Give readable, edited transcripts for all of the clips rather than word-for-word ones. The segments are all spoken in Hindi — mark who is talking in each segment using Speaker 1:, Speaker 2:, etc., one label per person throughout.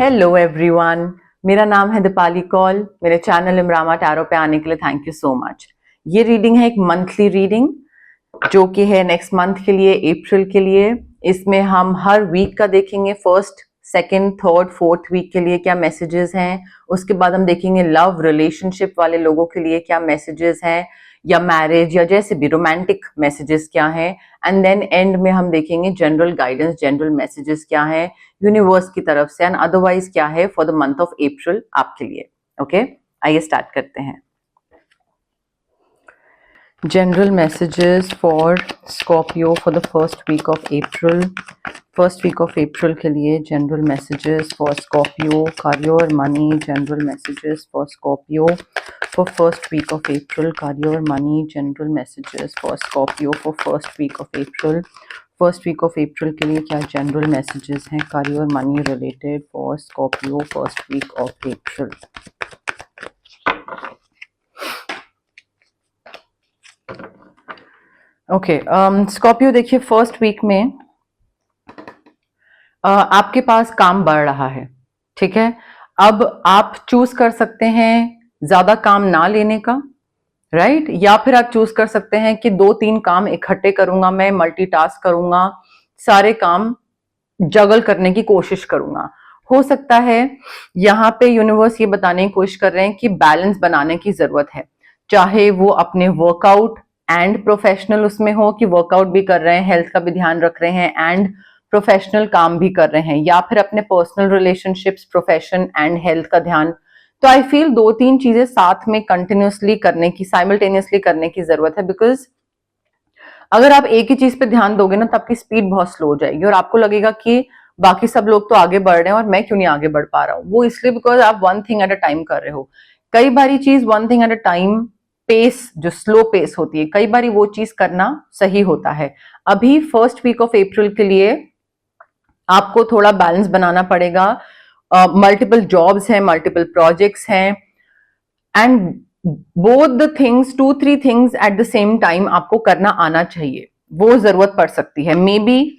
Speaker 1: हेलो एवरीवन, मेरा नाम है दीपाली कौल। मेरे चैनल इमरामा टैरो पे आने के लिए थैंक यू सो मच। ये रीडिंग है एक मंथली रीडिंग जो कि है नेक्स्ट मंथ के लिए, अप्रैल के लिए। इसमें हम हर वीक का देखेंगे, first second third fourth week के लिए क्या मैसेजेस हैं। उसके बाद हम देखेंगे लव रिलेशनशिप वाले लोगों के लिए क्या मैसेजेस हैं, या मैरिज या जैसे भी रोमांटिक मैसेजेस क्या हैं। एंड देन एंड में हम देखेंगे जनरल गाइडेंस, जनरल मैसेजेस क्या है यूनिवर्स की तरफ से, एंड अदरवाइज क्या है for the month of April आपके लिए। ओके, आइए स्टार्ट करते हैं। General messages for Scorpio for the first week of April. First week of April के लिए general messages for Scorpio, career, money. General messages for Scorpio for first week of April, career, money. General messages for Scorpio for first week of April. First week of April के लिए क्या general messages हैं career, money related for Scorpio first week of April. Okay, Scorpio देखिए फर्स्ट वीक में आपके पास काम बढ़ रहा है, ठीक है। अब आप चूज कर सकते हैं ज्यादा काम ना लेने का, राइट, या फिर आप चूज कर सकते हैं कि 2-3 काम इकट्ठे करूंगा, मैं मल्टीटास्क करूंगा, सारे काम जगल करने की कोशिश करूंगा। हो सकता है यहाँ पे यूनिवर्स ये बताने की कोशिश कर रहे हैं कि बैलेंस बनाने की जरूरत है, चाहे वो अपने वर्कआउट एंड प्रोफेशनल उसमें हो कि वर्कआउट भी कर रहे हैं, हेल्थ का भी ध्यान रख रहे हैं एंड प्रोफेशनल काम भी कर रहे हैं, या फिर अपने personal relationships, profession and health का ध्यान। तो आई फील 2-3 चीजें साथ में कंटिन्यूसली करने की, साइमल्टेनियसली करने की जरूरत है। बिकॉज अगर आप एक ही चीज पे ध्यान दोगे ना, तो आपकी स्पीड बहुत स्लो हो जाएगी और आपको लगेगा कि बाकी सब लोग तो आगे बढ़ रहे हैं और मैं क्यों नहीं आगे बढ़ पा रहा हूँ। वो इसलिए बिकॉज आप one thing at a time कर रहे हो। कई बारी चीज one thing at a time, pace जो स्लो पेस होती है, कई बारी वो चीज करना सही होता है। अभी फर्स्ट वीक ऑफ अप्रैल के लिए आपको थोड़ा बैलेंस बनाना पड़ेगा। मल्टीपल जॉब्स हैं, मल्टीपल प्रोजेक्ट्स हैं, and both the things, 2-3 things at the same time आपको करना आना चाहिए। वो जरूरत पड़ सकती है, मे बी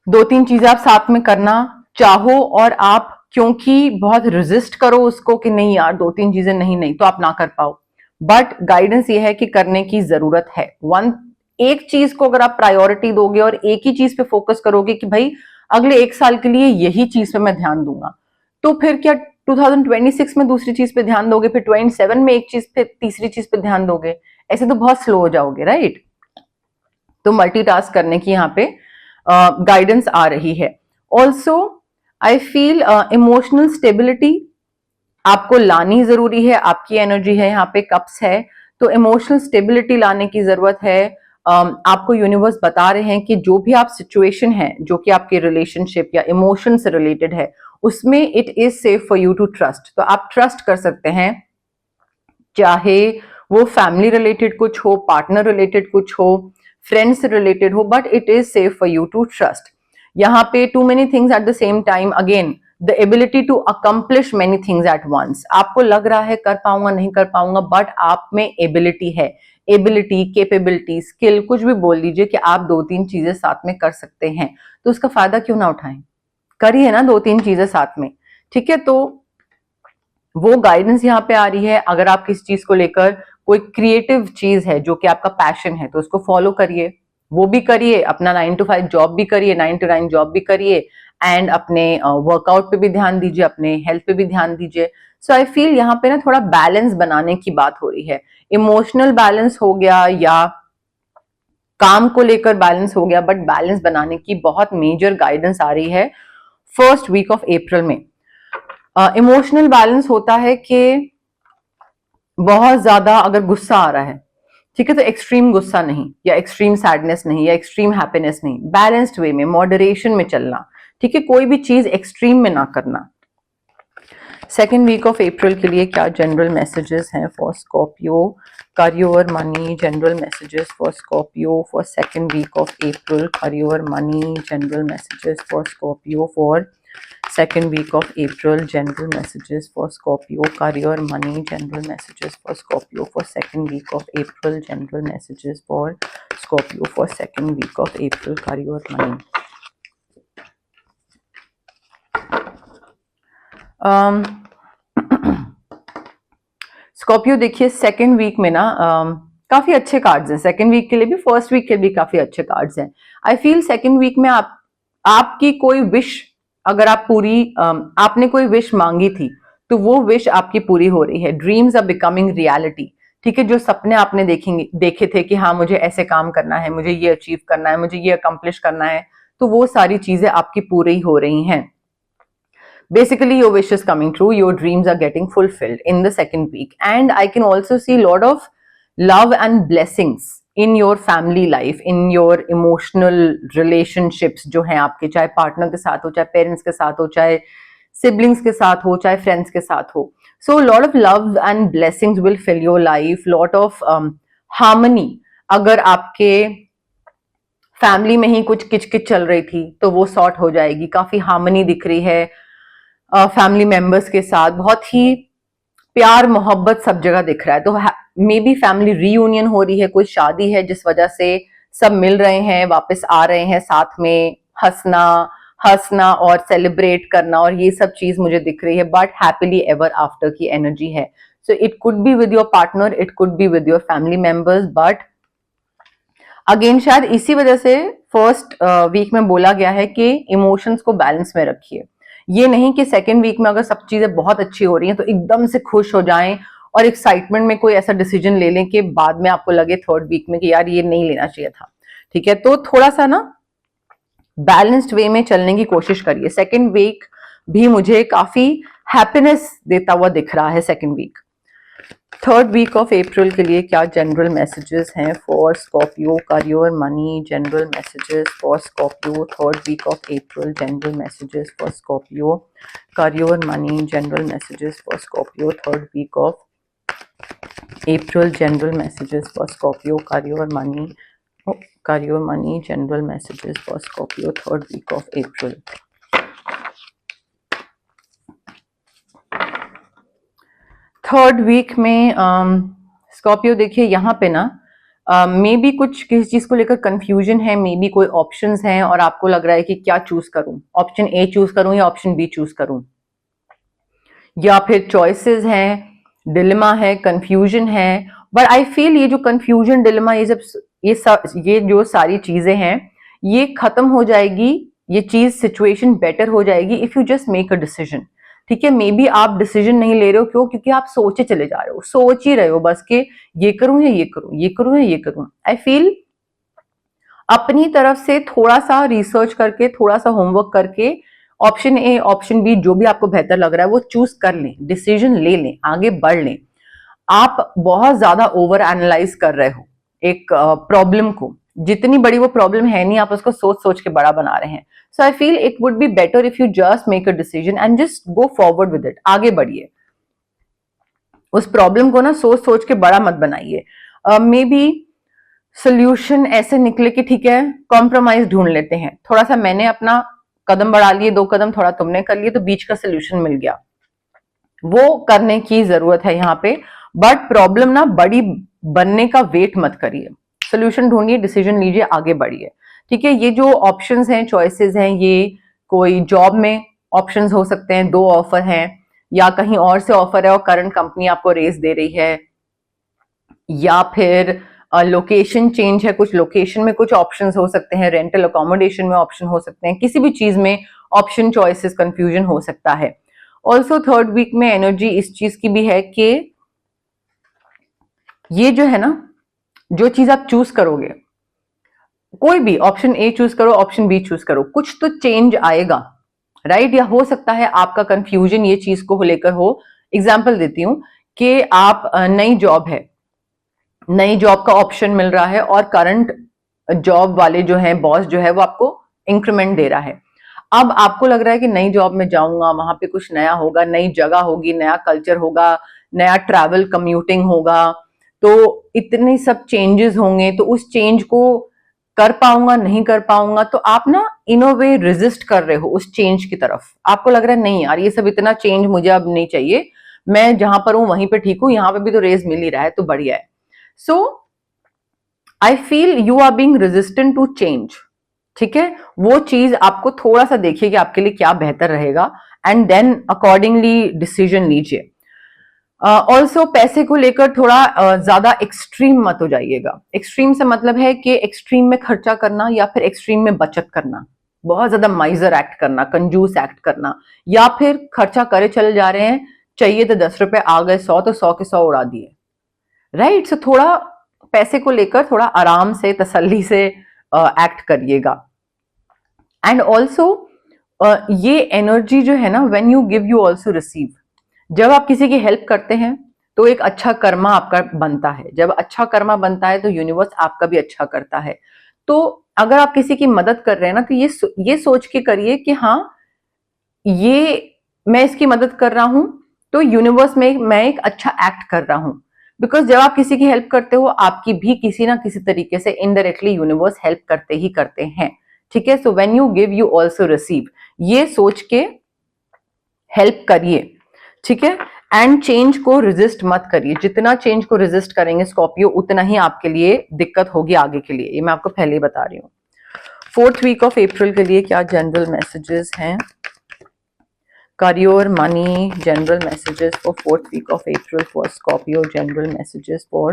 Speaker 1: 2-3 चीजें आप साथ में करना चाहो और आप क्योंकि बहुत रेजिस्ट करो उसको कि नहीं यार 2-3 चीजें नहीं नहीं, तो आप ना कर पाओ। बट गाइडेंस ये है कि करने की जरूरत है। एक चीज को अगर आप प्रायोरिटी दोगे और एक ही चीज पे फोकस करोगे कि भाई अगले 1 साल के लिए यही चीज पे मैं ध्यान दूंगा, तो फिर क्या 2026 में दूसरी चीज पे ध्यान दोगे, फिर 27 में एक चीज पे, तीसरी चीज पे ध्यान दोगे, ऐसे तो बहुत स्लो हो जाओगे, राइट। तो मल्टीटास्क करने की यहाँ पे गाइडेंस आ रही है। Also I feel emotional stability आपको लानी जरूरी है। आपकी एनर्जी है यहाँ पे, कप्स है, तो इमोशनल स्टेबिलिटी लाने की जरूरत है। आपको यूनिवर्स बता रहे हैं कि जो भी आप सिचुएशन है जो कि आपके रिलेशनशिप या इमोशन से रिलेटेड है, उसमें it is safe for you to trust. तो आप ट्रस्ट कर सकते हैं, चाहे वो फैमिली रिलेटेड कुछ हो, पार्टनर रिलेटेड कुछ हो, फ्रेंड्स से रिलेटेड हो, but it is safe for you to trust. यहाँ पे too many things at the same time, again the ability to accomplish many things at once. आपको लग रहा है कर पाऊंगा नहीं कर पाऊंगा, बट आप में एबिलिटी है। एबिलिटी, केपेबिलिटी, स्किल, कुछ भी बोल दीजिए कि आप 2-3 चीजें साथ में कर सकते हैं, तो उसका फायदा क्यों ना उठाएं। करिए ना 2-3 चीजें साथ में, ठीक है। तो वो गाइडेंस यहाँ पे आ रही है। अगर आप किस चीज को लेकर कोई क्रिएटिव चीज है जो कि आपका पैशन है, तो उसको फॉलो करिए, वो भी करिए, अपना 9 to 5 जॉब भी करिए, 9 to 9 जॉब भी करिए, एंड अपने वर्कआउट पे भी ध्यान दीजिए, अपने हेल्थ पे भी ध्यान दीजिए। सो आई फील यहाँ पे ना थोड़ा बैलेंस बनाने की बात हो रही है। इमोशनल बैलेंस हो गया या काम को लेकर बैलेंस हो गया, बट बैलेंस बनाने की बहुत मेजर गाइडेंस आ रही है फर्स्ट वीक ऑफ अप्रैल में। इमोशनल बैलेंस होता है कि बहुत ज्यादा अगर गुस्सा आ रहा है, ठीक है, तो एक्सट्रीम गुस्सा नहीं, या एक्सट्रीम सैडनेस नहीं, या एक्सट्रीम हैप्पीनेस नहीं, बैलेंस्ड वे में, मॉडरेशन में चलना, ठीक है, कोई भी चीज एक्सट्रीम में ना करना। सेकेंड वीक ऑफ अप्रैल के लिए क्या जनरल मैसेजेस हैं for Scorpio, career, money. General messages for Scorpio for second week of April, career, money. General messages for Scorpio for second week of April, general messages for Scorpio, career, money. General messages for Scorpio for second week of April, general messages for Scorpio for second week of April, career, money. Scorpio देखिए सेकेंड वीक में ना काफी अच्छे कार्ड्स हैं, सेकेंड वीक के लिए भी फर्स्ट वीक के भी काफी अच्छे कार्ड्स हैं। आई फील सेकेंड वीक में आपकी कोई विश, अगर आप पूरी आपने कोई विश मांगी थी तो वो विश आपकी पूरी हो रही है। Dreams are becoming reality. ठीक है, जो सपने आपने देखे थे कि हाँ मुझे ऐसे काम करना है, मुझे ये अचीव करना है, मुझे ये अकम्प्लिश करना है, तो वो सारी चीजें आपकी पूरी हो रही हैं। Basically your wish is coming true, your dreams are getting fulfilled in the second week, and I can also see a lot of love and blessings in your family life, in your emotional relationships जो हैं आपके, चाहे पार्टनर के साथ हो, चाहे पेरेंट्स के साथ हो, चाहे सिबलिंग्स के साथ हो, चाहे फ्रेंड्स के साथ हो। So lot of love and blessings will fill your life, lot of harmony। अगर आपके फैमिली में ही कुछ किचकिच चल रही थी तो वो सॉर्ट हो जाएगी, काफी हार्मनी दिख रही है फैमिली मेंबर्स के साथ, बहुत ही प्यार मोहब्बत सब जगह दिख रहा है। तो मे बी फैमिली रीयूनियन हो रही है, कोई शादी है जिस वजह से सब मिल रहे हैं, वापस आ रहे हैं साथ में, हंसना और सेलिब्रेट करना, और ये सब चीज मुझे दिख रही है। बट हैप्पीली एवर आफ्टर की एनर्जी है। So it could be with your partner, it could be with your family members, but again शायद इसी वजह से फर्स्ट वीक में बोला गया है कि इमोशंस को बैलेंस में रखिए। ये नहीं कि सेकेंड वीक में अगर सब चीजें बहुत अच्छी हो रही हैं तो एकदम से खुश हो जाएं और एक्साइटमेंट में कोई ऐसा डिसीजन ले लें कि बाद में आपको लगे थर्ड वीक में कि यार ये नहीं लेना चाहिए था। ठीक है, तो थोड़ा सा ना बैलेंस्ड वे में चलने की कोशिश करिए। सेकेंड वीक भी मुझे काफी हैप्पीनेस देता हुआ दिख रहा है second week. Third week of April के लिए क्या जनरल मैसेजेस हैं for Scorpio, career, money, general messages for Scorpio third week of April, general messages for Scorpio, career, money, general messages for Scorpio third week of April, general messages for Scorpio, career, money, general messages for Scorpio third week of April. Third week में स्कॉर्पियो देखिए यहाँ पे ना मे बी कुछ किसी चीज को लेकर कंफ्यूजन है, मे बी कोई ऑप्शंस हैं और आपको लग रहा है कि क्या चूज करूं, ऑप्शन ए चूज करूं या ऑप्शन बी चूज करूं, या फिर चॉइसेस हैं, डिलेमा है, कंफ्यूजन है। बट आई फील ये जो कंफ्यूजन, डिलेमा, ये जो सारी चीजें हैं ये खत्म हो जाएगी, ये चीज सिचुएशन बेटर हो जाएगी if you just make a decision. ठीक है, मे बी आप डिसीजन नहीं ले रहे हो, क्यों? क्योंकि आप सोचे चले जा रहे हो, सोच ही रहे हो बस कि ये करूं या ये करूं, ये करूं या ये करूं। आई फील अपनी तरफ से थोड़ा सा रिसर्च करके, थोड़ा सा होमवर्क करके ऑप्शन ए, ऑप्शन बी जो भी आपको बेहतर लग रहा है वो चूज कर लें, डिसीजन ले लें, आगे बढ़ लें। आप बहुत ज्यादा ओवर एनालाइज कर रहे हो एक प्रॉब्लम को, जितनी बड़ी वो प्रॉब्लम है नहीं, आप उसको सोच सोच के बड़ा बना रहे हैं। So I feel it would be better if you just make a decision and just go forward with it, आगे बढ़िए। उस प्रॉब्लम को ना सोच सोच के बड़ा मत बनाइए। मे बी सोल्यूशन ऐसे निकले कि ठीक है कॉम्प्रोमाइज ढूंढ लेते हैं, थोड़ा सा मैंने अपना कदम बढ़ा लिए, 2 कदम थोड़ा तुमने कर लिए, तो बीच का सोल्यूशन मिल गया, वो करने की जरूरत है यहाँ पे। बट प्रॉब्लम ना बड़ी बनने का वेट मत करिए, सोल्यूशन ढूंढिए, डिसीजन लीजिए, आगे बढ़िए। ठीक है, ये जो ऑप्शंस हैं, चॉइसेस हैं, ये कोई जॉब में ऑप्शंस हो सकते हैं, 2 ऑफर हैं, या कहीं और से ऑफर है और करंट कंपनी आपको रेस दे रही है, या फिर लोकेशन चेंज है, कुछ लोकेशन में कुछ ऑप्शंस हो सकते हैं, रेंटल अकोमोडेशन में ऑप्शन हो सकते हैं, किसी भी चीज में ऑप्शन, चॉइसेस, कंफ्यूजन हो सकता है। ऑल्सो थर्ड वीक में एनर्जी इस चीज की भी है कि ये जो है ना, जो चीज आप चूज करोगे, कोई भी ऑप्शन ए चूज करो, ऑप्शन बी चूज करो, कुछ तो चेंज आएगा, राइट? या हो सकता है आपका कंफ्यूजन ये चीज को लेकर हो। एग्जाम्पल देती हूं कि आप नई जॉब है, नई जॉब का ऑप्शन मिल रहा है और करंट जॉब वाले जो है, बॉस जो है, वो आपको इंक्रीमेंट दे रहा है। अब आपको लग रहा है कि नई जॉब में जाऊंगा, वहां पे कुछ नया होगा, नई जगह होगी, नया कल्चर होगा, नया ट्रैवल कम्यूटिंग होगा, तो इतने सब चेंजेस होंगे, तो उस चेंज को कर पाऊंगा नहीं कर पाऊंगा, तो आप ना इन अ वे रेजिस्ट कर रहे हो उस चेंज की तरफ। आपको लग रहा है नहीं यार ये सब इतना चेंज मुझे अब नहीं चाहिए, मैं जहां पर हूं वहीं पे ठीक हूं, यहाँ पे भी तो रेज मिल ही रहा है तो बढ़िया है। So I feel you are being resistant to change. ठीक है, वो चीज आपको थोड़ा सा देखिए कि आपके लिए क्या बेहतर रहेगा, एंड देन अकॉर्डिंगली डिसीजन लीजिए। ऑल्सो पैसे को लेकर थोड़ा ज्यादा एक्सट्रीम मत हो जाइएगा। एक्सट्रीम से मतलब है कि एक्सट्रीम में खर्चा करना या फिर एक्सट्रीम में बचत करना, बहुत ज्यादा माइजर एक्ट करना, कंजूस एक्ट करना, या फिर खर्चा करे चले जा रहे हैं, चाहिए तो 10 रुपए आ गए 100 तो 100 के 100 उड़ा दिए, राइट। सो थोड़ा पैसे को लेकर थोड़ा आराम से तसल्ली से एक्ट करिएगा। एंड ऑल्सो ये एनर्जी जो है ना, when you give you also receive. जब आप किसी की हेल्प करते हैं तो एक अच्छा कर्मा आपका बनता है, जब अच्छा कर्मा बनता है तो यूनिवर्स आपका भी अच्छा करता है। तो अगर आप किसी की मदद कर रहे हैं ना, तो ये सोच के करिए कि हाँ, ये मैं इसकी मदद कर रहा हूं तो यूनिवर्स में मैं एक अच्छा एक्ट कर रहा हूं। बिकॉज जब आप किसी की हेल्प करते हो, आपकी भी किसी ना किसी तरीके से इनडायरेक्टली यूनिवर्स हेल्प करते ही करते हैं, ठीक है। So when you give you also receive, ये सोच के हेल्प करिए, ठीक है। एंड चेंज को रेजिस्ट मत करिए। जितना चेंज को रेजिस्ट करेंगे स्कॉर्पियो, उतना ही आपके लिए दिक्कत होगी आगे के लिए, ये मैं आपको पहले ही बता रही हूँ। 4th वीक ऑफ अप्रैल के लिए क्या जनरल मैसेजेस हैं? Career, money, general messages for 4th week of April for Scorpio. General messages for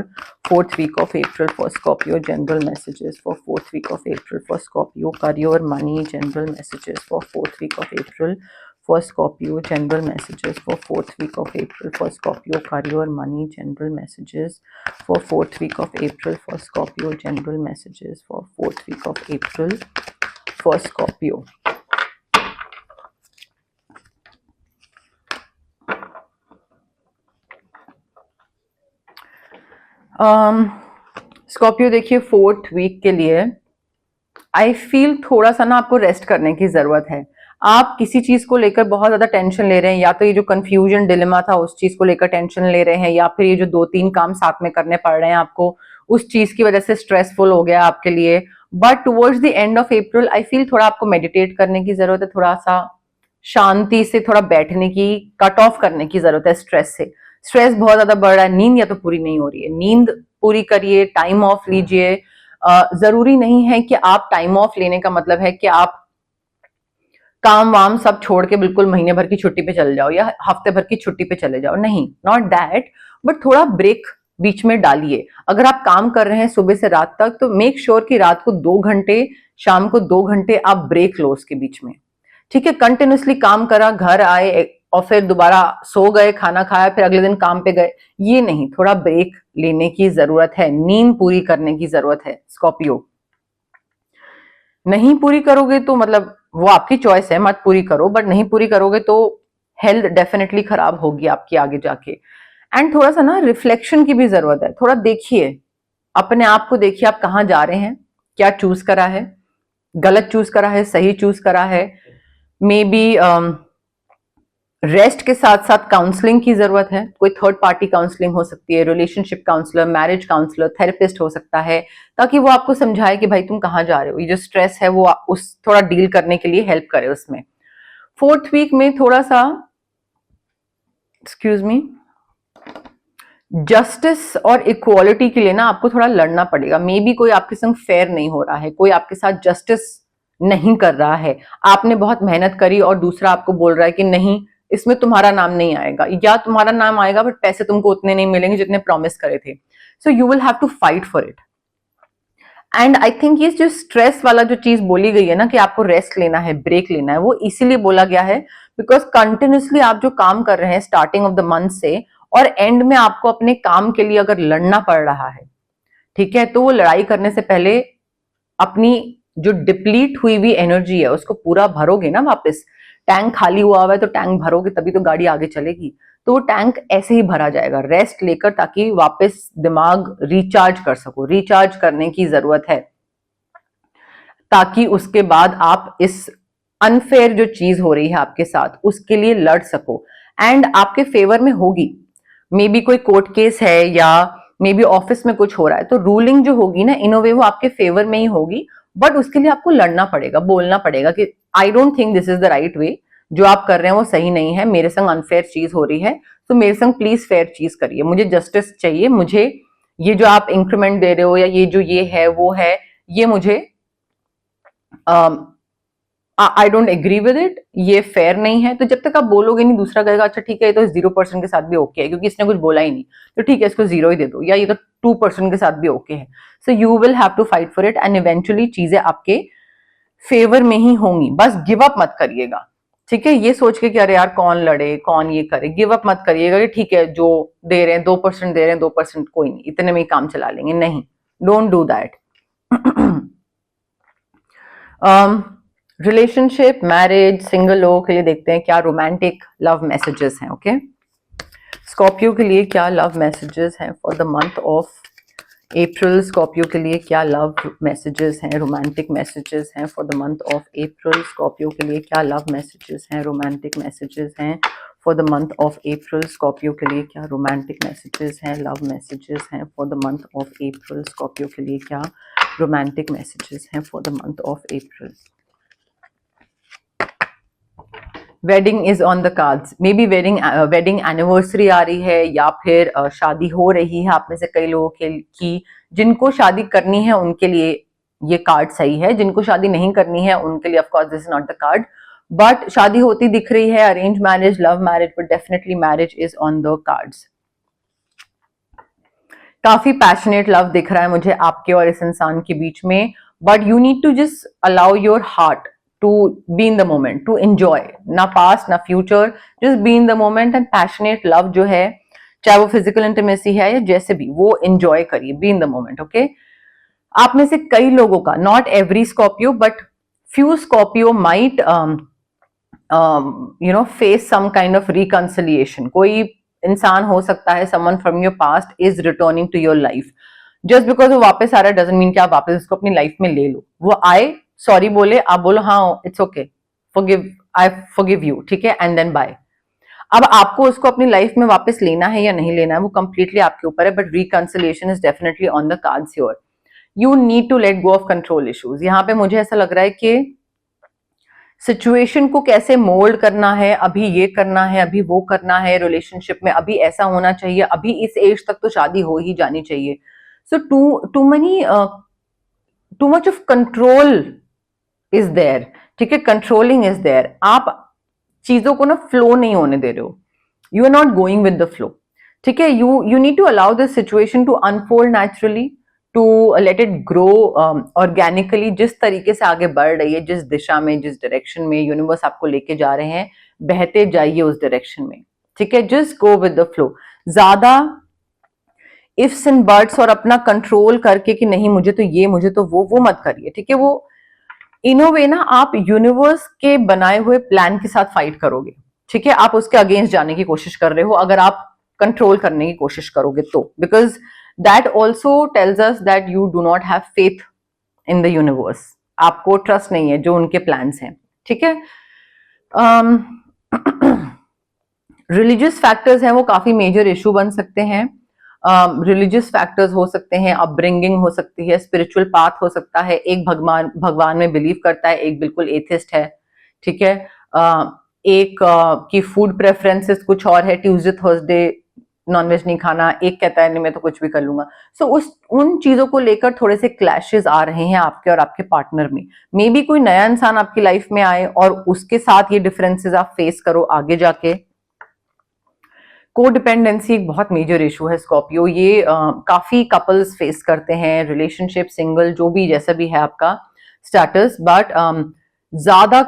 Speaker 1: 4th week of April for Scorpio. General messages for 4th week of April for Scorpio. Career, money, general messages for 4th week of April for Scorpio. General messages for 4th week of April for Scorpio. Career, money, general messages for 4th week of April for Scorpio. General messages for 4th week of April for Scorpio. Scorpio देखिए, 4th वीक के लिए आई फील थोड़ा सा ना आपको रेस्ट करने की जरूरत है। आप किसी चीज को लेकर बहुत ज्यादा टेंशन ले रहे हैं, या तो ये जो कंफ्यूजन डिलेमा था उस चीज को लेकर टेंशन ले रहे हैं, या फिर ये जो 2-3 काम साथ में करने पड़ रहे हैं आपको, उस चीज की वजह से स्ट्रेसफुल हो गया आपके लिए। But towards the end of April I feel थोड़ा आपको मेडिटेट करने की जरूरत है, थोड़ा सा शांति से थोड़ा बैठने की, कट ऑफ करने की जरूरत है स्ट्रेस से। स्ट्रेस बहुत ज्यादा बढ़ रहा है, नींद या तो पूरी नहीं हो रही है, नींद पूरी करिए, टाइम ऑफ लीजिए। जरूरी नहीं है कि आप टाइम ऑफ लेने का मतलब है कि आप काम वाम सब छोड़ के बिल्कुल महीने भर की छुट्टी पे चले जाओ या हफ्ते भर की छुट्टी पे चले जाओ, नहीं, नॉट दैट। बट थोड़ा ब्रेक बीच में डालिए। अगर आप काम कर रहे हैं सुबह से रात तक, तो मेक श्योर कि रात को 2 घंटे, शाम को 2 घंटे आप ब्रेक लो उसके बीच में, ठीक है। कंटिन्यूसली काम करा, घर आए और फिर दोबारा सो गए, खाना खाया, फिर अगले दिन काम पे गए, ये नहीं, थोड़ा ब्रेक लेने की जरूरत है, नींद पूरी करने की जरूरत है। स्कॉर्पियो नहीं पूरी करोगे तो मतलब वो आपकी चॉइस है, मत पूरी करो, बट नहीं पूरी करोगे तो हेल्थ डेफिनेटली खराब होगी आपकी आगे जाके। एंड थोड़ा सा ना रिफ्लेक्शन की भी जरूरत है, थोड़ा देखिए, अपने आप को देखिए, आप कहाँ जा रहे हैं, क्या चूज करा है, गलत चूज करा है, सही चूज करा है। मे बी रेस्ट के साथ साथ काउंसलिंग की जरूरत है, कोई थर्ड पार्टी काउंसलिंग हो सकती है, relationship counsellor, marriage counsellor, therapist हो सकता है, ताकि वो आपको समझाए कि भाई तुम कहाँ जा रहे हो, ये जो स्ट्रेस है वो उस थोड़ा डील करने के लिए हेल्प करे उसमें। 4th वीक में थोड़ा सा, एक्सक्यूज मी, जस्टिस और इक्वालिटी के लिए ना आपको थोड़ा लड़ना पड़ेगा। मे बी कोई आपके संग फेयर नहीं हो रहा है, कोई आपके साथ जस्टिस नहीं कर रहा है, आपने बहुत मेहनत करी और दूसरा आपको बोल रहा है कि नहीं, इसमें तुम्हारा नाम नहीं आएगा, या तुम्हारा नाम आएगा बट पैसे तुमको उतने नहीं मिलेंगे जितने प्रॉमिस करे थे। So you will have to fight for it. And I think ये जो स्ट्रेस वाला जो चीज बोली गई है ना कि आपको रेस्ट लेना है, ब्रेक लेना है, वो इसीलिए बोला गया है बिकॉज कंटिन्यूसली आप जो काम कर रहे हैं स्टार्टिंग ऑफ द मंथ से, और एंड में आपको अपने काम के लिए अगर लड़ना पड़ रहा है, ठीक है, तो वो लड़ाई करने से पहले अपनी जो डिप्लीट हुई हुई एनर्जी है उसको पूरा भरोगे ना वापस। टैंक खाली हुआ हुआ है तो टैंक भरोगे तभी तो गाड़ी आगे चलेगी, तो वो टैंक ऐसे ही भरा जाएगा रेस्ट लेकर, ताकि वापस दिमाग रिचार्ज कर सको। रिचार्ज करने की जरूरत है ताकि उसके बाद आप इस अनफेयर जो चीज हो रही है आपके साथ उसके लिए लड़ सको, एंड आपके फेवर में होगी। मे बी कोई कोर्ट केस है या मे बी ऑफिस में कुछ हो रहा है, तो रूलिंग जो होगी ना इन अ वे वो आपके फेवर में ही होगी, बट उसके लिए आपको लड़ना पड़ेगा, बोलना पड़ेगा कि I don't think this is the right way, जो आप कर रहे हैं वो सही नहीं है, मेरे संग अनफेयर चीज हो रही है, तो मेरे संग प्लीज फेयर चीज करिए, मुझे जस्टिस चाहिए, मुझे ये जो आप इंक्रीमेंट दे रहे हो या ये जो ये है वो है, ये मुझे I don't agree with it, ये फेयर नहीं है। तो जब तक आप बोलोगे नहीं, दूसरा कहेगा अच्छा ठीक है ये तो 0% के साथ भी ओके है क्योंकि इसने कुछ बोला ही नहीं, तो ठीक है इसको 0 ही दे दो, या ये तो 2% के साथ भी ओके है। So you will have to fight for it and eventually चीजें आपके फेवर में ही होंगी। बस गिव अप मत करिएगा, ठीक है? ये सोच के कि अरे यार कौन लड़े कौन ये करे, गिव अप मत करिएगा कि ठीक है जो दे रहे हैं 2% दे रहे हैं 2% कोई नहीं, इतने में ही काम चला लेंगे, नहीं, don't do that. Relationship, marriage, single लोगों के लिए देखते हैं क्या रोमांटिक लव मैसेजेस हैं। ओके, स्कॉर्पियो के लिए क्या लव मैसेजेस हैं for the month of April? Scorpio के लिए क्या लव मैसेजेस हैं, रोमांटिक मैसेजेस हैं for the month of April? Scorpio के लिए क्या लव मैसेजेस हैं, रोमांटिक मैसेजेस हैं for the month of April? Scorpio के लिए क्या रोमांटिक मैसेजेस हैं, लव मैसेजेस हैं for the month of April? Scorpio के लिए क्या रोमांटिक मैसेजेस हैं for the month of April? Wedding is on the cards, maybe wedding anniversary आ रही है या फिर शादी हो रही है आप में से कई लोगों के की, जिनको शादी करनी है उनके लिए ये कार्ड सही है, जिनको शादी नहीं करनी है उनके लिए of course this is not the card, but शादी होती दिख रही है, arrange marriage, love marriage, but definitely marriage is on the cards. काफी पैशनेट लव दिख रहा है मुझे आपके और इस इंसान के बीच में, but you need to just allow your heart to be in the moment, to enjoy, ना past ना future, just be in the moment and passionate love जो है, चाहे वो physical intimacy है या जैसे भी, वो enjoy करिए, be in the moment, okay? आप में से कई लोगों का, not every Scorpio but few Scorpio might you know face some kind of reconciliation. कोई इंसान हो सकता है someone from your past is returning to your life, just because वो वापस आ रहा है doesn't mean कि आप वापस उसको अपनी लाइफ में ले लो। वो आए, सॉरी बोले, आप बोलो हाँ it's okay, forgive, I forgive you, ठीक है, एंड देन बाय। अब आपको उसको अपनी लाइफ में वापस लेना है या नहीं लेना है वो कंप्लीटली आपके ऊपर है, but reconciliation is definitely on the cards here. You need to let go of control issues. यहाँ पे मुझे ऐसा लग रहा है कि सिचुएशन को कैसे मोल्ड करना है, अभी ये करना है, अभी वो करना है, रिलेशनशिप में अभी ऐसा होना चाहिए, अभी इस एज तक तो शादी हो ही जानी चाहिए। So too much of control is there, ठीक है, कंट्रोलिंग इज देयर। आप चीजों को ना फ्लो नहीं होने दे रहे हो, you are not going with the flow, ठीक है। You need to allow this situation to unfold naturally, to let it grow organically. जिस तरीके से आगे बढ़ रही है, जिस दिशा में, जिस डायरेक्शन में यूनिवर्स आपको लेके जा रहे हैं, बहते जाइए उस डायरेक्शन में, ठीक है। Just go with the flow. ज्यादा इफ्स एंड बट्स और अपना कंट्रोल करके कि नहीं मुझे तो ये, मुझे तो वो मत करिए, ठीक है। वो इन अ वे ना आप यूनिवर्स के बनाए हुए प्लान के साथ फाइट करोगे, ठीक है। आप उसके अगेंस्ट जाने की कोशिश कर रहे हो अगर आप कंट्रोल करने की कोशिश करोगे तो, because that also tells us that you do not have faith in the universe. आपको ट्रस्ट नहीं है जो उनके प्लान्स हैं, ठीक है। रिलीजियस फैक्टर्स हैं वो काफी मेजर इशू बन सकते हैं। रिलीजियस फैक्टर्स हो सकते हैं, अपब्रिंगिंग हो सकती है, स्पिरिचुअल पाथ हो सकता है। एक भगवान में बिलीव करता है, एक बिल्कुल एथिस्ट है, ठीक है। एक की फूड प्रेफरेंसेस कुछ और है, ट्यूसडे थर्सडे नॉनवेज नहीं खाना, एक कहता है नहीं मैं तो कुछ भी कर लूंगा। सो उन चीजों को लेकर थोड़े से क्लैशेस आ रहे हैं आपके और आपके पार्टनर में। मे बी कोई नया इंसान आपकी लाइफ में आए और उसके साथ ये डिफरेंसेस आप फेस करो आगे जाके। कोडिपेंडेंसी एक बहुत मेजर इशू है स्कॉर्पियो, ये काफी कपल्स फेस करते हैं, रिलेशनशिप, सिंगल, जो भी जैसा भी है आपका स्टेटस, बट ज्यादा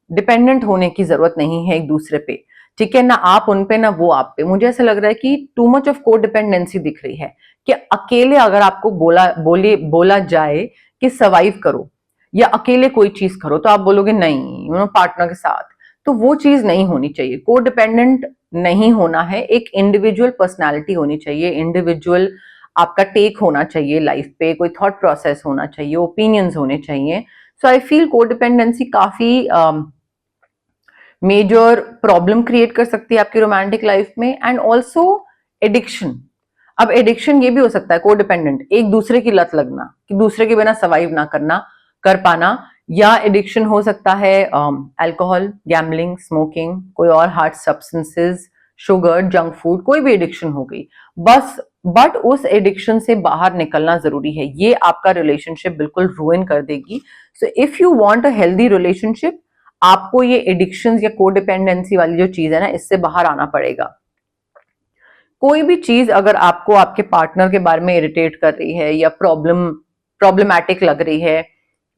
Speaker 1: डिपेंडेंट होने की जरूरत नहीं है एक दूसरे पे, ठीक है। ना आप उन पे ना वो आप पे। मुझे ऐसा लग रहा है कि टू मच ऑफ कोडिपेंडेंसी दिख रही है कि अकेले अगर आपको बोला जाए कि सर्वाइव करो या अकेले कोई चीज करो तो आप बोलोगे नहीं, पार्टनर के साथ, तो वो चीज नहीं होनी चाहिए। कोडिपेंडेंट नहीं होना है, एक इंडिविजुअल पर्सनालिटी होनी चाहिए, इंडिविजुअल आपका टेक होना चाहिए लाइफ पे, कोई थॉट प्रोसेस होना चाहिए, ओपिनियंस होने चाहिए। सो आई फील कोडिपेंडेंसी काफी मेजर प्रॉब्लम क्रिएट कर सकती है आपकी रोमांटिक लाइफ में। And also addiction. अब एडिक्शन ये भी हो सकता है कोडिपेंडेंट, एक दूसरे की लत लगना कि दूसरे के बिना सर्वाइव ना कर पाना, या एडिक्शन हो सकता है अल्कोहल, गैम्बलिंग, स्मोकिंग, कोई और hard substances sugar, junk food, कोई भी एडिक्शन हो गई, बस बट उस एडिक्शन से बाहर निकलना जरूरी है, ये आपका रिलेशनशिप बिल्कुल रूइन कर देगी। So if you want a healthy relationship, आपको ये एडिक्शंस या कोडिपेंडेंसी वाली जो चीज है ना, इससे बाहर आना पड़ेगा। कोई भी चीज अगर आपको आपके पार्टनर के बारे में इरिटेट कर रही है या प्रॉब्लमैटिक लग रही है,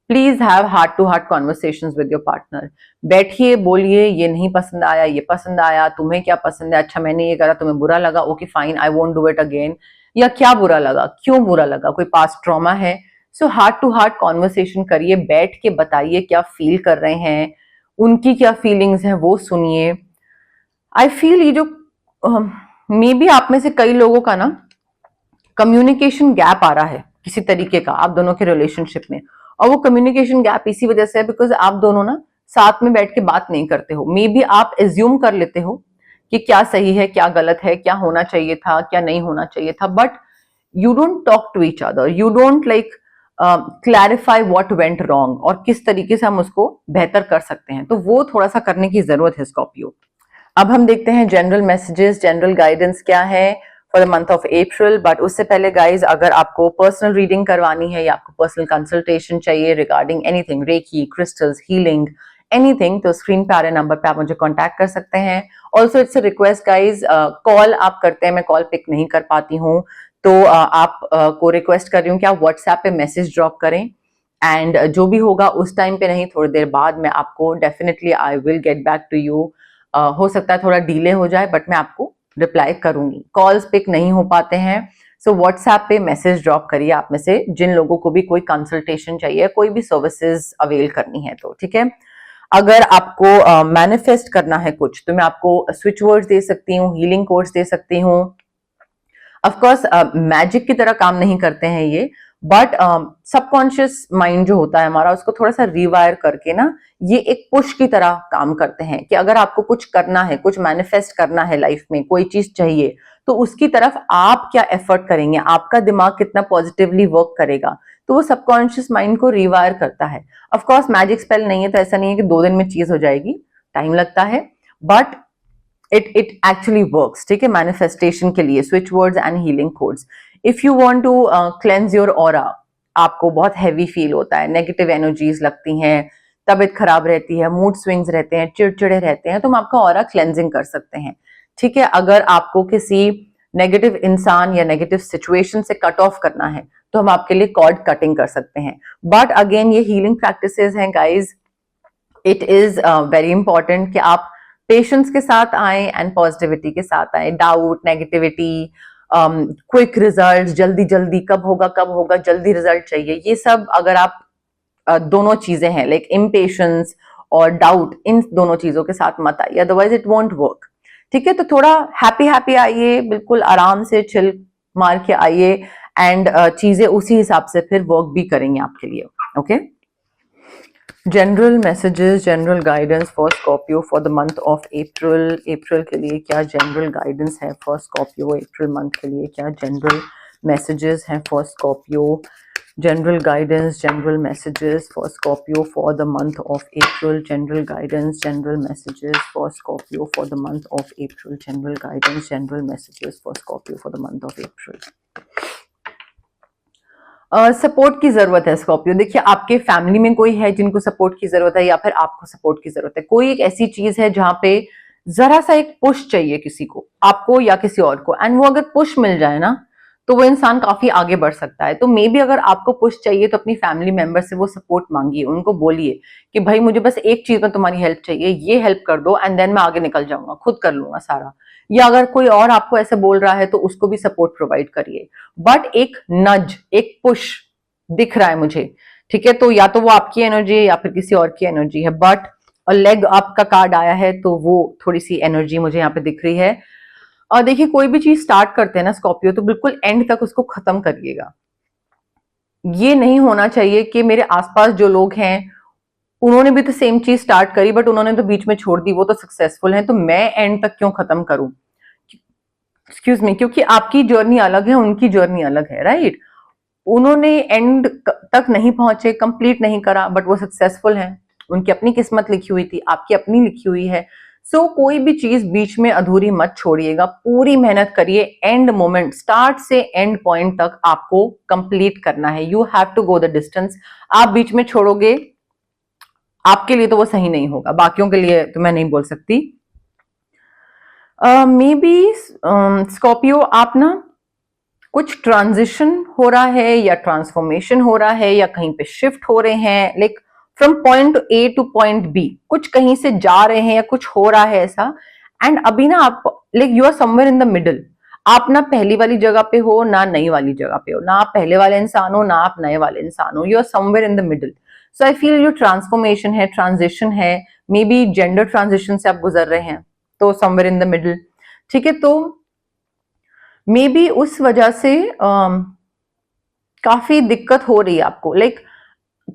Speaker 1: please have heart to heart conversations with your partner. बैठिए, बोलिए, ये नहीं पसंद आया, ये पसंद आया, तुम्हें क्या पसंद है, अच्छा मैंने ये करा, तुम्हें बुरा लगा, okay fine, I won't do it again. या क्या बुरा लगा, क्यों बुरा लगा, कोई पास्ट ट्रॉमा है? So heart to heart conversation करिए, बैठ के बताइए क्या फील कर रहे हैं, उनकी क्या फीलिंग्स हैं वो सुनिए। आई फील ये जो मे बी आप में से कई लोगों का ना कम्युनिकेशन गैप आ रहा है किसी तरीके का आप दोनों के रिलेशनशिप में, और वो कम्युनिकेशन गैप इसी वजह से है बिकॉज आप दोनों ना साथ में बैठ के बात नहीं करते हो। मे बी आप एज्यूम कर लेते हो कि क्या सही है, क्या गलत है, क्या होना चाहिए था, क्या नहीं होना चाहिए था, but you don't talk to each other, you don't like clarify what went wrong और किस तरीके से हम उसको बेहतर कर सकते हैं। तो वो थोड़ा सा करने की जरूरत है स्कॉर्पियो। अब हम देखते हैं जनरल मैसेजेस, जनरल गाइडेंस क्या है for the month of April. But उससे पहले गाइज, अगर आपको पर्सनल रीडिंग करवानी है या आपको पर्सनल कंसल्टेशन चाहिए regarding anything, reiki, crystals, healing, anything, तो स्क्रीन पे आ रहे नंबर पे आप मुझे कांटेक्ट कर सकते हैं। Also it's a request guys, call आप करते हैं, मैं कॉल पिक नहीं कर पाती हूँ, तो आप को रिक्वेस्ट कर रही हूँ कि आप व्हाट्सएप पे मैसेज ड्रॉप करें, एंड जो भी होगा उस टाइम पे नहीं, थोड़ी देर बाद मैं आपको definitely I will get back to you. हो सकता है थोड़ा डिले हो जाए, बट मैं आपको रिप्लाई करूंगी। कॉल्स पिक नहीं हो पाते हैं, सो व्हाट्सएप पे मैसेज ड्रॉप करिए आप में से जिन लोगों को भी कोई कंसल्टेशन चाहिए, कोई भी सर्विसेज अवेल करनी है तो, ठीक है। अगर आपको मैनिफेस्ट करना है कुछ, तो मैं आपको स्विच वर्ड्स दे सकती हूँ, हीलिंग कोर्स दे सकती हूँ। ऑफकोर्स मैजिक की तरह काम नहीं करते हैं ये, बट सबकॉन्शियस माइंड जो होता है हमारा, उसको थोड़ा सा रिवायर करके ना ये एक पुश की तरह काम करते हैं कि अगर आपको कुछ करना है, कुछ मैनिफेस्ट करना है लाइफ में, कोई चीज चाहिए, तो उसकी तरफ आप क्या एफर्ट करेंगे, आपका दिमाग कितना पॉजिटिवली वर्क करेगा, तो वो सबकॉन्शियस माइंड को रिवायर करता है। ऑफकोर्स मैजिक स्पेल नहीं है, तो ऐसा नहीं है कि 2 दिन में चीज हो जाएगी, टाइम लगता है, बट इट एक्चुअली वर्क्स, ठीक है। मैनिफेस्टेशन के लिए switch words and healing codes. If you want to cleanse your aura, आपको बहुत हैवी फील होता है, नेगेटिव एनर्जीज लगती हैं, तबीयत खराब रहती है, मूड स्विंग्स रहते हैं, चिड़चिड़े रहते हैं, तो हम आपका ऑरा क्लेंजिंग कर सकते हैं, ठीक है। अगर आपको किसी नेगेटिव इंसान या नेगेटिव सिचुएशन से कट ऑफ करना है, तो हम आपके लिए कॉर्ड कटिंग कर सकते हैं। बट अगेन ये हीलिंग प्रैक्टिसेस हैं guys, it is very important कि आप पेशेंस के साथ आए एंड पॉजिटिविटी के साथ आए। डाउट, नेगेटिविटी, क्विक रिजल्ट, जल्दी जल्दी, कब होगा, जल्दी रिजल्ट चाहिए, ये सब अगर आप दोनों चीजें हैं लाइक इम्पेशंस और डाउट, इन दोनों चीजों के साथ मत आइए, अदरवाइज इट वोंट वर्क, ठीक है। तो थोड़ा हैप्पी आइए, बिल्कुल आराम से चिल मार के आइए, एंड चीजें उसी हिसाब से फिर वर्क भी करेंगे आपके लिए, okay. General messages, general guidance for Scorpio for the month of April. April के लिए क्या जनरल गाइडेंस है फॉर स्कॉर्पियो? अप्रैल मंथ के लिए क्या जनरल मैसेजेस हैं for Scorpio? General guidance, general messages for Scorpio for the month of April. General guidance, general messages for Scorpio for the month of April. General guidance, general messages for Scorpio for the month of April. Support की जरूरत है स्कॉर्पियो। देखिए, आपके फैमिली में कोई है जिनको सपोर्ट की जरूरत है, या फिर आपको सपोर्ट की जरूरत है। कोई एक ऐसी चीज है जहां पे जरा सा एक पुश चाहिए किसी को, आपको या किसी और को, एंड वो अगर पुश मिल जाए ना, तो वो इंसान काफी आगे बढ़ सकता है। तो मे बी अगर आपको पुश चाहिए, तो अपनी फैमिली मेंबर से वो सपोर्ट मांगिए, उनको बोलिए कि भाई मुझे बस एक चीज में तुम्हारी हेल्प चाहिए, ये हेल्प कर दो, एंड देन मैं आगे निकल जाऊंगा, खुद कर लूंगा सारा। या अगर कोई और आपको ऐसे बोल रहा है, तो उसको भी सपोर्ट प्रोवाइड करिए, बट एक नज, एक पुश दिख रहा है मुझे, ठीक है। तो या तो वो आपकी एनर्जी है या फिर किसी और की एनर्जी है, बट और लेग अप का कार्ड आया है, तो वो थोड़ी सी एनर्जी मुझे यहाँ पे दिख रही है। और देखिए, कोई भी चीज स्टार्ट करते हैं ना स्कॉर्पियो, तो बिल्कुल एंड तक उसको खत्म करिएगा। ये नहीं होना चाहिए कि मेरे आसपास जो लोग हैं उन्होंने भी तो सेम चीज स्टार्ट करी, बट उन्होंने तो बीच में छोड़ दी, वो तो सक्सेसफुल है, तो मैं एंड तक क्यों खत्म करूं? एक्सक्यूज मी, क्योंकि आपकी जर्नी अलग है, उनकी जर्नी अलग है, राइट। उन्होंने एंड तक नहीं पहुंचे, कंप्लीट नहीं करा, बट वो सक्सेसफुल हैं, उनकी अपनी किस्मत लिखी हुई थी, आपकी अपनी लिखी हुई है। सो कोई भी चीज बीच में अधूरी मत छोड़िएगा, पूरी मेहनत करिए, एंड मोमेंट, स्टार्ट से एंड पॉइंट तक आपको कंप्लीट करना है। You have to go the distance. आप बीच में छोड़ोगे, आपके लिए तो वो सही नहीं होगा, बाकियों के लिए तो मैं नहीं बोल सकती। मे बी स्कॉर्पियो, आप ना कुछ ट्रांजिशन हो रहा है या ट्रांसफॉर्मेशन हो रहा है या कहीं पे शिफ्ट हो रहे हैं, like from point A to point B, कुछ कहीं से जा रहे हैं या कुछ हो रहा है ऐसा। एंड अभी ना आप like you are somewhere in the middle. आप ना पहली वाली जगह पे हो ना नई वाली जगह पे हो, ना आप पहले वाले इंसान हो ना आप नए वाले इंसान हो, you are somewhere in the middle. So I feel जो ट्रांसफॉर्मेशन है, ट्रांजिशन है, मे बी जेंडर ट्रांजिशन से आप गुजर रहे हैं, तो समवेयर इन द मिडल। ठीक है, तो मे बी उस वजह से काफी दिक्कत हो रही है आपको, लाइक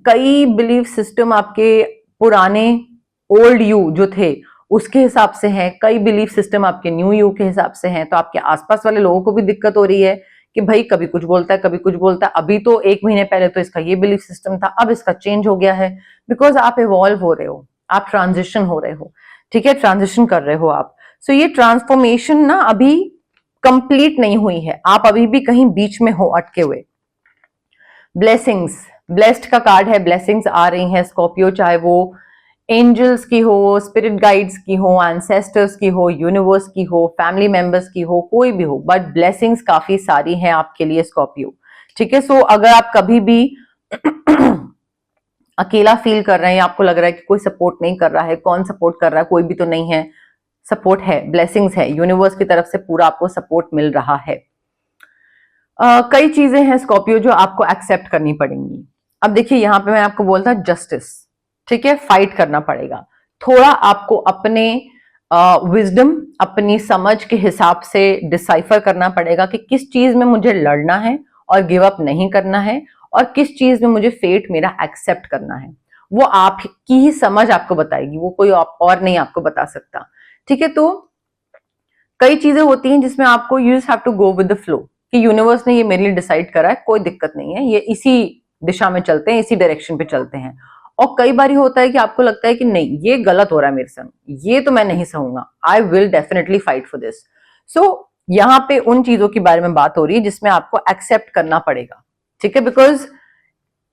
Speaker 1: कई बिलीफ सिस्टम आपके पुराने ओल्ड यू जो थे उसके हिसाब से हैं, कई बिलीफ सिस्टम आपके न्यू यू के हिसाब से हैं। तो आपके आसपास वाले लोगों को भी दिक्कत हो रही है कि भाई कभी कुछ बोलता है कभी कुछ बोलता है, अभी तो 1 महीने पहले तो इसका ये बिलीफ सिस्टम था, अब इसका चेंज हो गया है। बिकॉज आप इवॉल्व हो रहे हो, आप ट्रांजिशन हो रहे हो, ठीक है, ट्रांजिशन कर रहे हो आप। सो ये ट्रांसफॉर्मेशन ना अभी कंप्लीट नहीं हुई है, आप अभी भी कहीं बीच में हो अटके हुए। ब्लेसिंग्स, ब्लेस्ड का कार्ड है, ब्लेसिंग्स आ रही हैं स्कॉर्पियो, चाहे वो एंजल्स की हो, स्पिरिट गाइड्स की हो, एंसेस्टर्स की हो, यूनिवर्स की हो, फैमिली मेंबर्स की हो, कोई भी हो, बट ब्लेसिंग्स काफी सारी हैं आपके लिए स्कॉर्पियो। ठीक है, सो अगर आप कभी भी अकेला फील कर रहे हैं, आपको लग रहा है कि कोई सपोर्ट नहीं कर रहा है, कौन सपोर्ट कर रहा है, कोई भी तो नहीं है, सपोर्ट है, ब्लेसिंग्स है, यूनिवर्स की तरफ से पूरा आपको सपोर्ट मिल रहा है। कई चीजें हैं स्कॉर्पियो जो आपको एक्सेप्ट करनी पड़ेंगी। अब देखिए यहां पे मैं आपको बोलता जस्टिस, ठीक है, फाइट करना पड़ेगा थोड़ा आपको, अपने विजडम, अपनी समझ के हिसाब से डिसाइफर करना पड़ेगा कि किस चीज में मुझे लड़ना है और गिव अप नहीं करना है, और किस चीज में मुझे फेट मेरा एक्सेप्ट करना है। वो आपकी ही समझ आपको बताएगी, वो कोई और नहीं आपको बता सकता। ठीक है, तो कई चीजें होती हैं जिसमें आपको you just have to go with the flow, कि यूनिवर्स ने ये मेरे लिए डिसाइड करा है, कोई दिक्कत नहीं है, ये इसी दिशा में चलते हैं, इसी डायरेक्शन पे चलते हैं। और कई बार होता है कि आपको लगता है कि नहीं ये गलत हो रहा है मेरे संग, ये तो मैं नहीं सहूंगा, I will definitely fight for this. So यहाँ पे उन चीजों के बारे में बात हो रही है जिसमें आपको एक्सेप्ट करना पड़ेगा, ठीक है, बिकॉज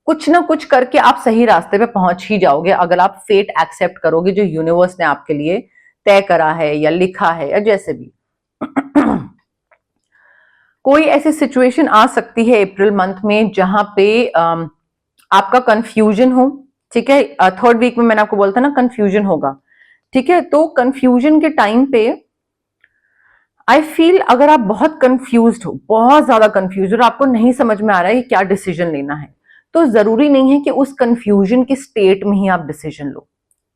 Speaker 1: कुछ ना कुछ करके आप सही रास्ते पे पहुंच ही जाओगे अगर आप फेट एक्सेप्ट करोगे जो यूनिवर्स ने आपके लिए तय करा है या लिखा है या जैसे भी। कोई ऐसी सिचुएशन आ सकती है अप्रैल मंथ में जहां पे आपका कंफ्यूजन हो, ठीक है, थर्ड वीक में मैंने आपको बोला था ना कंफ्यूजन होगा, ठीक है, तो कंफ्यूजन के टाइम पे आई फील अगर आप बहुत कंफ्यूज्ड हो, बहुत ज्यादा कंफ्यूज और आपको नहीं समझ में आ रहा है कि क्या डिसीजन लेना है, तो जरूरी नहीं है कि उस कंफ्यूजन की स्टेट में ही आप डिसीजन लो,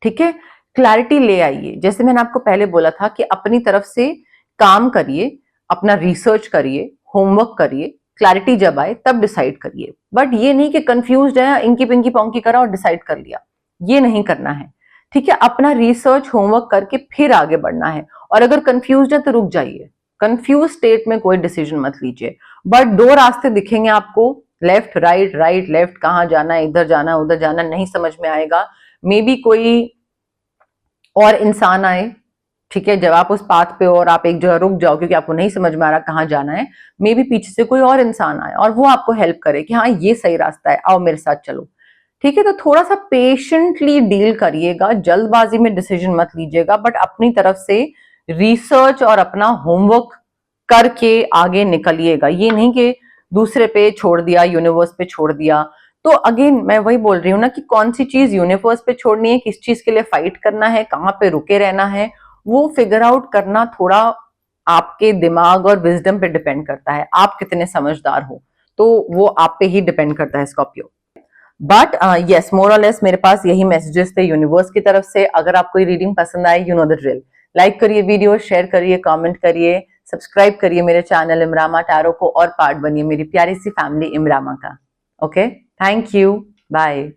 Speaker 1: ठीक है, क्लैरिटी ले आइए। जैसे मैंने आपको पहले बोला था कि अपनी तरफ से काम करिए, अपना रिसर्च करिए, होमवर्क करिए, क्लैरिटी जब आए तब डिसाइड करिए, बट ये नहीं कि कंफ्यूज है इंकी पिंकी पोंकी करा और डिसाइड कर लिया, ये नहीं करना है, ठीक है, अपना रिसर्च होमवर्क करके फिर आगे बढ़ना है। और अगर कंफ्यूज है तो रुक जाइए, कंफ्यूज स्टेट में कोई डिसीजन मत लीजिए। बट दो रास्ते दिखेंगे आपको, लेफ्ट राइट, राइट लेफ्ट, कहाँ जाना है, इधर जाना उधर जाना, नहीं समझ में आएगा, मे बी कोई और इंसान आए, ठीक है, जब आप उस पाथ पे हो और आप एक जगह रुक जाओ क्योंकि आपको नहीं समझ में आ रहा कहाँ जाना है, मे बी पीछे से कोई और इंसान आए और वो आपको हेल्प करे कि हाँ ये सही रास्ता है, आओ मेरे साथ चलो, ठीक है, तो थोड़ा सा पेशेंटली डील करिएगा, जल्दबाजी में डिसीजन मत लीजिएगा, बट अपनी तरफ से रिसर्च और अपना होमवर्क करके आगे निकलिएगा, ये नहीं कि दूसरे पे छोड़ दिया, यूनिवर्स पे छोड़ दिया। तो अगेन मैं वही बोल रही हूँ ना कि कौन सी चीज यूनिवर्स पे छोड़नी है, किस चीज के लिए फाइट करना है, कहाँ पे रुके रहना है, वो फिगर आउट करना थोड़ा आपके दिमाग और विजडम पे डिपेंड करता है, आप कितने समझदार हो, तो वो आप पे ही डिपेंड करता है स्कॉर्पियो। बट यस, मोर और लेस मेरे पास यही मैसेजेस थे यूनिवर्स की तरफ से। अगर आपको ये रीडिंग पसंद आए, you know the drill, like करिए वीडियो, शेयर करिए, कमेंट करिए, सब्सक्राइब करिए मेरे चैनल इमरामा टैरो को और पार्ट बनिए मेरी प्यारी सी फैमिली इमरामा का। Okay, thank you, bye.